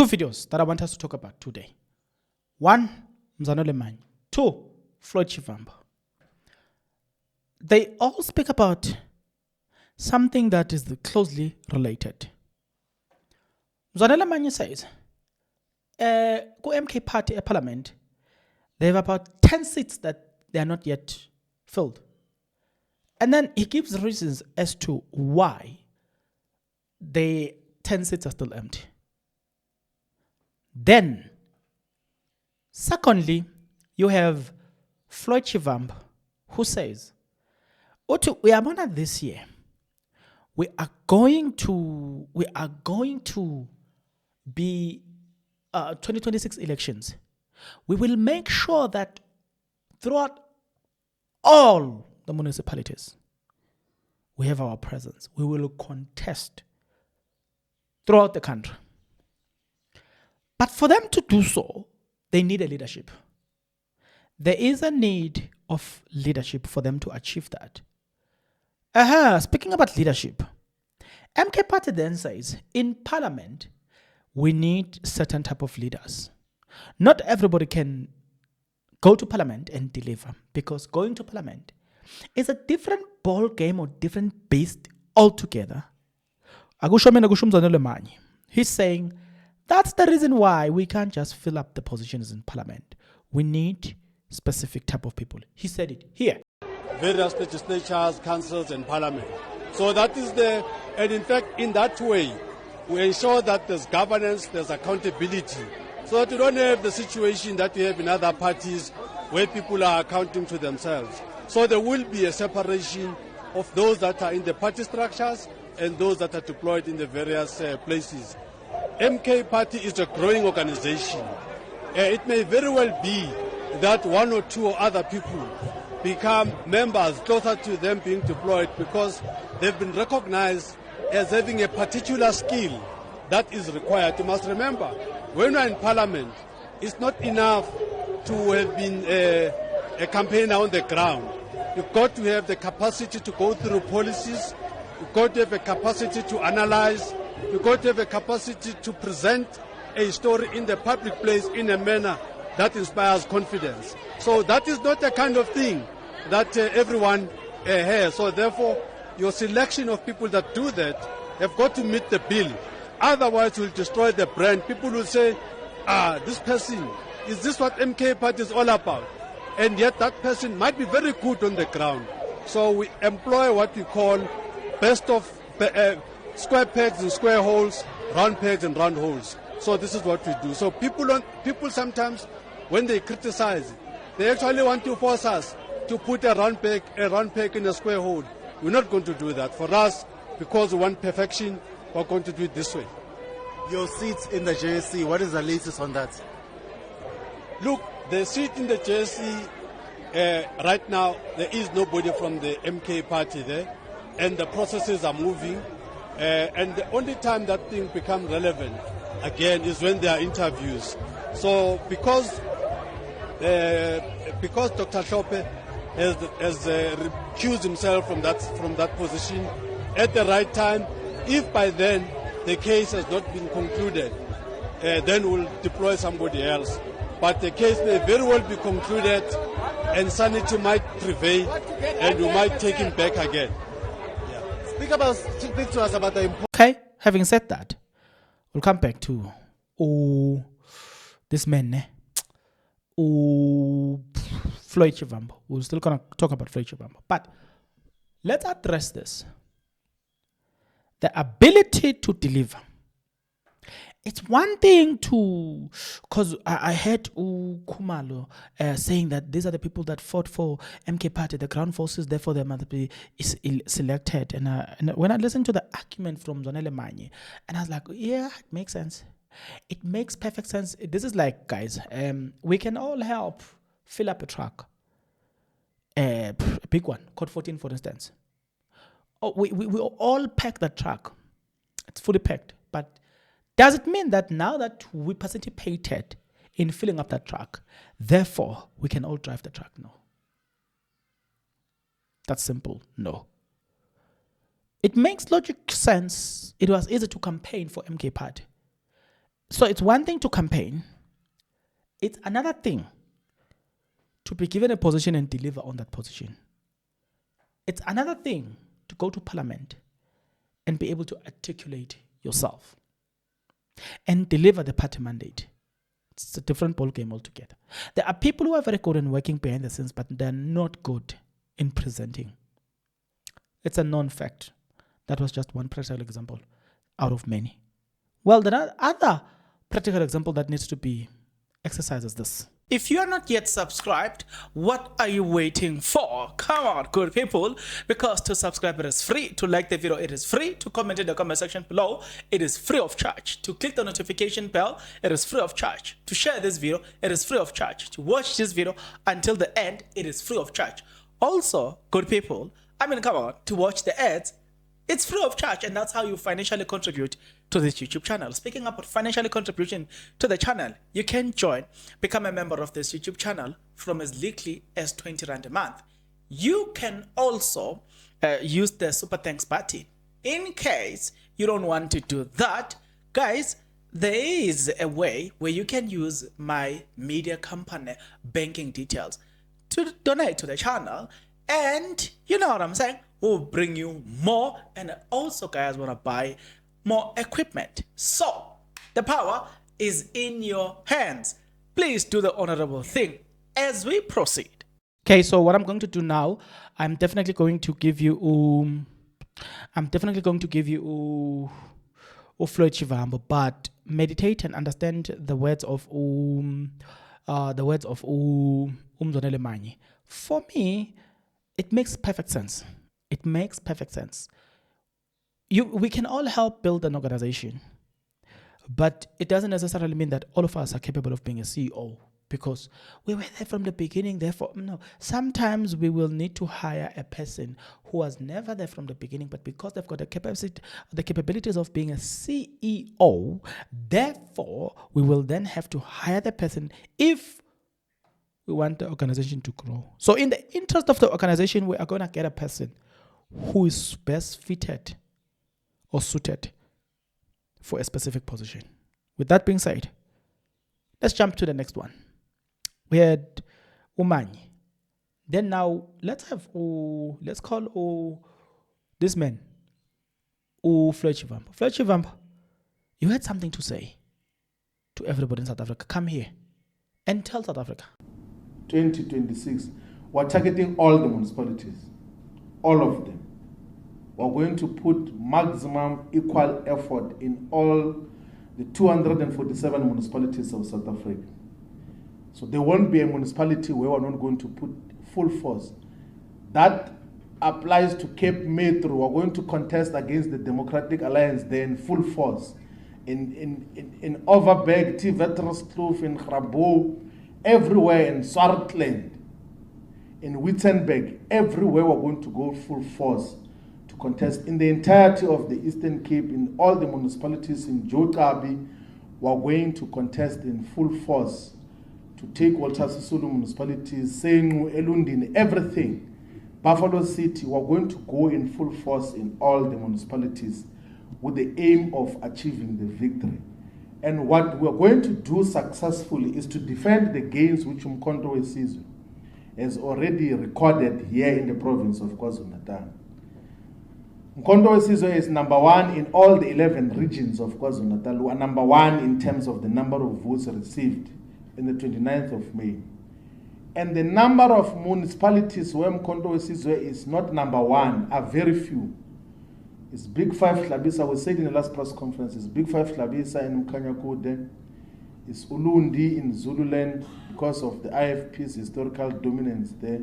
two videos that I want us to talk about today. One, Mzwanele Floyd. Two, Floyd Shivambu. They all speak about something that is closely related. Mzwanele Floyd says, go MK party at parliament, they have about 10 seats that they are not yet filled. And then he gives reasons as to why the 10 seats are still empty. Then, secondly, you have Floyd Shivambu, who says, we are on this year. We are going to be 2026 elections. We will make sure that throughout all the municipalities, we have our presence. We will contest throughout the country. But for them to do so, they need a leadership. There is a need of leadership for them to achieve that. Speaking about leadership, MK Party then says, in parliament, we need certain type of leaders. Not everybody can go to parliament and deliver, because going to parliament is a different ball game or different beast altogether. He's saying that's the reason why we can't just fill up the positions in parliament. We need specific type of people. He said it here. Various legislatures, councils, and parliament. So that is and in fact, in that way, we ensure that there's governance, there's accountability, so that you don't have the situation that we have in other parties where people are accounting to themselves. So there will be a separation of those that are in the party structures and those that are deployed in the various places. MK Party is a growing organization. It may very well be that one or two other people become members closer to them being deployed because they've been recognized as having a particular skill that is required. You must remember, when you're in parliament, it's not enough to have been a campaigner on the ground. You've got to have the capacity to go through policies. You've got to have a capacity to analyze. You've got to have a capacity to present a story in the public place in a manner that inspires confidence. So that is not the kind of thing that everyone has. So therefore, your selection of people that do that have got to meet the bill. Otherwise, it will destroy the brand. People will say, this person, is this what MK Party is all about? And yet that person might be very good on the ground. So we employ what we call best of square pegs and square holes, round pegs and round holes. So this is what we do. So people sometimes, when they criticize, they actually want to force us to put a round peg in a square hole. We're not going to do that. For us, because we want perfection, we're going to do it this way. Your seats in the JSC, what is the latest on that? Look, the seat in the JSC, right now, there is nobody from the MK Party there, and the processes are moving. And the only time that thing becomes relevant, again, is when there are interviews. So because Dr. Shope has recused himself from that position at the right time, if by then the case has not been concluded, then we'll deploy somebody else. But the case may very well be concluded and sanity might prevail and we might take him back again. Yeah. Speak to us about the importance. Okay, having said that, we'll come back to this man, Floyd Shivambu. We're still going to talk about Floyd Shivambu. But let's address this. The ability to deliver. It's one thing to, because I heard Kumalo saying that these are the people that fought for MK Party, the ground forces, therefore they must be selected. And when I listened to the argument from Mzwanele Floyd, and I was like, yeah, it makes sense. It makes perfect sense. This is like, guys, we can all help fill up a truck. A big one, Code 14 for instance. Oh, we all pack that truck. It's fully packed. But does it mean that now that we participated in filling up that truck, therefore we can all drive the truck? No. That's simple. No. It makes logic sense. It was easy to campaign for MK Party. So it's one thing to campaign. It's another thing to be given a position and deliver on that position. It's another thing to go to parliament and be able to articulate yourself and deliver the party mandate. It's a different ballgame altogether. There are people who are very good in working behind the scenes, but they're not good in presenting. It's a known fact. That was just one practical example out of many. Well, the other practical example that needs to be exercised is this. If you are not yet subscribed, what are you waiting for? Come on, good people, because to subscribe it is free, to like the video it is free, to comment in the comment section below it is free of charge, to click the notification bell it is free of charge, to share this video it is free of charge, to watch this video until the end it is free of charge. Also, good people, come on, to watch the ads it's free of charge, and that's how you financially contribute to this YouTube channel. Speaking about financially contribution to the channel, you can become a member of this YouTube channel from as little as 20 Rand a month. You can also use the super thanks button. In case you don't want to do that, guys, there is a way where you can use my media company banking details to donate to the channel, and you know what I'm saying, we'll bring you more, and also guys want to buy more equipment. So the power is in your hands. Please do the honorable thing as we proceed. Okay, so what I'm going to do now, I'm definitely going to give you Floyd Chivambo, but meditate and understand the words of Mzwanele Floyd. For me, it makes perfect sense. It makes perfect sense. We can all help build an organization, but it doesn't necessarily mean that all of us are capable of being a CEO, because we were there from the beginning. Therefore, no. Sometimes we will need to hire a person who was never there from the beginning, but because they've got the capabilities of being a CEO, therefore we will then have to hire the person if we want the organization to grow. So in the interest of the organization, we are going to get a person who is best fitted or suited for a specific position. With that being said, let's jump to the next one. We had Umanyi. Then now let's call this man Floyd Chivambo. Floyd Chivambo, you had something to say to everybody in South Africa. Come here and tell South Africa. 2026, we're targeting all the municipalities, all of them. We're going to put maximum equal effort in all the 247 municipalities of South Africa. So there won't be a municipality where we're not going to put full force. That applies to Cape Metro. We're going to contest against the Democratic Alliance there in full force. In Overberg, T-Veterskloof, in Grabo, everywhere in Swartland, in Wittenberg, everywhere we're going to go full force to contest. In the entirety of the Eastern Cape, in all the municipalities in Jotabi, we're going to contest in full force to take Walter Sisulu municipalities, Sengu, Elundini, everything. Buffalo City, we're going to go in full force in all the municipalities with the aim of achieving the victory. And what we're going to do successfully is to defend the gains which Umkhonto weSizwe has already recorded here in the province of KwaZulu-Natal. Umkhonto weSizwe is number one in all the 11 regions of KwaZulu-Natal. We are number one in terms of the number of votes received in the 29th of May. And the number of municipalities where Umkhonto weSizwe is not number one are very few. It's Big Five Hlabisa, we said in the last press conference, it's Big Five Hlabisa in Mkhanyakude, it's Ulundi in Zululand because of the IFP's historical dominance there.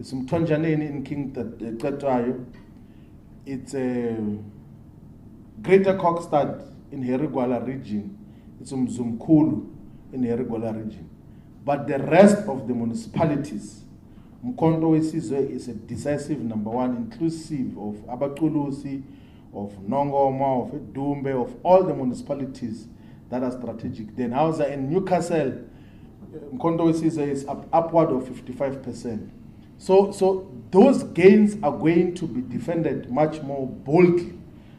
It's Mtonjaneni in King Tatayo. It's Greater Kokstad in Herigwala region. It's Mzumkulu in Herigwala region. But the rest of the municipalities, Umkhonto weSizwe is a decisive number one, inclusive of Abatulusi, of Nongoma, of Dumbe, of all the municipalities that are strategic. Then Hausa and Newcastle, Umkhonto weSizwe is upward of 55%. So those gains are going to be defended much more boldly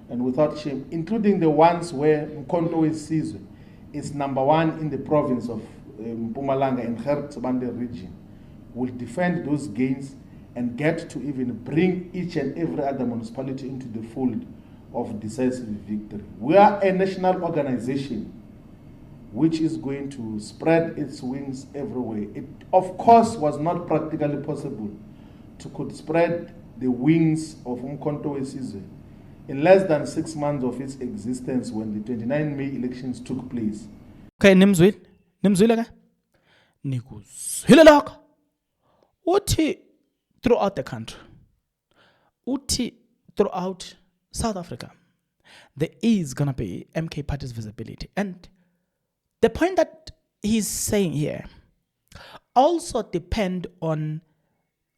and without shame, including the ones where Umkhonto weSizwe is number one in the province of Mpumalanga and Gauteng region, will defend those gains and get to even bring each and every other municipality into the fold of decisive victory. We are a national organization which is going to spread its wings everywhere. It, of course, was not practically possible to could spread the wings of Umkhonto weSizwe in less than 6 months of its existence when the 29 May elections took place. Okay, nimzwile ka? Nikuzwile lokho. Uthi throughout the country, uthi throughout South Africa, there is going to be MK Party's visibility. And the point that he's saying here also depend on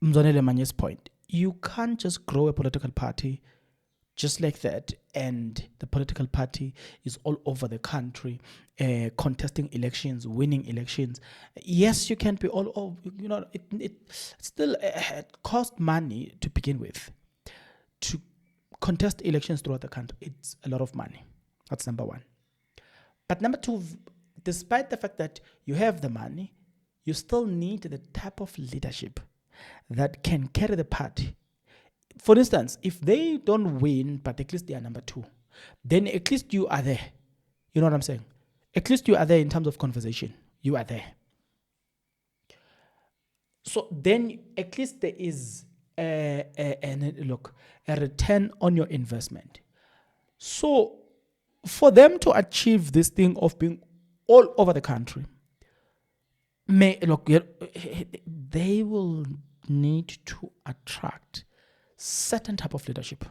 Mzwanele Manye's point. You can't just grow a political party just like that, and the political party is all over the country, contesting elections, winning elections. Yes, you can be all over, it still cost money to begin with. To contest elections throughout the country, it's a lot of money. That's number one. But number two, despite the fact that you have the money, you still need the type of leadership that can carry the party. For instance, if they don't win, but at least they are number two, then at least you are there. You know what I'm saying? At least you are there in terms of conversation. You are there. So then at least there is a return on your investment. So for them to achieve this thing of being all over the country, they will need to attract certain type of leadership.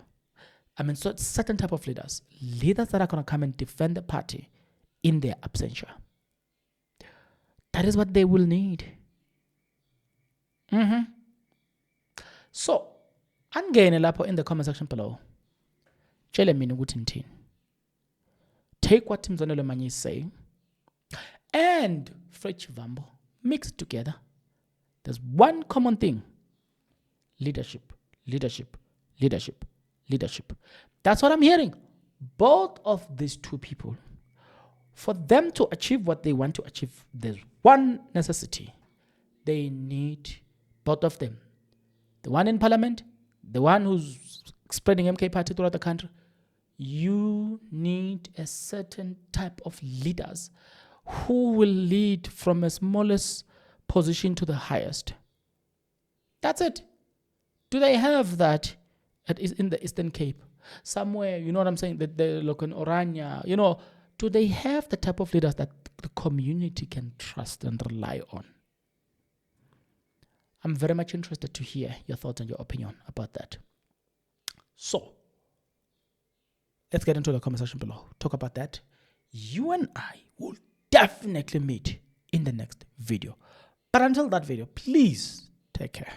So certain type of leaders that are going to come and defend the party in their absentia. That is what they will need. So, angene lapho in the comment section below. Tshele mina ukuthi ngithini. Take what Mzwanele Manye is saying and Fred Chivambo, mix it together. There's one common thing: leadership, leadership, leadership, leadership. That's what I'm hearing. Both of these two people, for them to achieve what they want to achieve, there's one necessity. They need both of them. The one in parliament, the one who's spreading MK Party throughout the country. You need a certain type of leaders who will lead from the smallest position to the highest. That's it. Do they have that in the Eastern Cape? Somewhere, you know what I'm saying? The local Orania, do they have the type of leaders that the community can trust and rely on? I'm very much interested to hear your thoughts and your opinion about that. So, let's get into the conversation below. Talk about that. You and I will definitely meet in the next video. But until that video, please take care.